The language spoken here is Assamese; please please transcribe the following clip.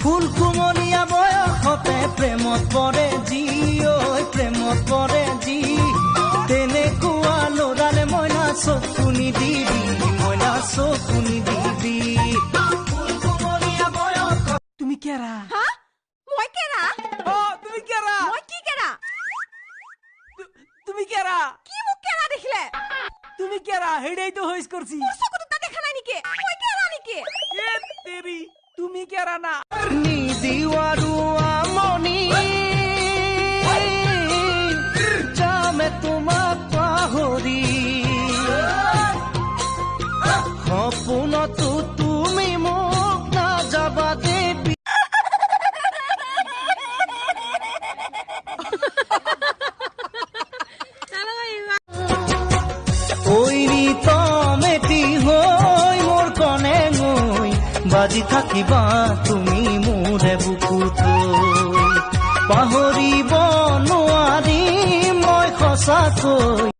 ফুল কুমলীয়া বয়সতে প্ৰেমত পৰে যি ঐ প্ৰেমত পৰে যি তেনেকুৱা ল'ৰালে মইনা চকু নিদিবি মইনা চকু নিদিবি ফুল কুমলীয়া বয়স তুমি কেৰা হা মই কেৰা তুমি কেৰা মই কি কেৰা তুমি কেৰা কি মোক কেৰা দেখিলে তুমি কেৰা হেডেইটো হইছ কৰছি মোৰ চকুত তা দেখা নাই নেকি মই কেৰা নেকি এ তেৰি তুমি কেৰা না নিদিৱাৰো আমনি যামে তোমাক পাহৰি সপোনতো তুমি মোক নাযাবা দেবী ঐৰি তমেটি হৈ মোৰ কনে গৈ বাজি থাকিবা তুমি মোৰে বুকুত পাহৰিব নোৱাৰি মই সঁচাকৈ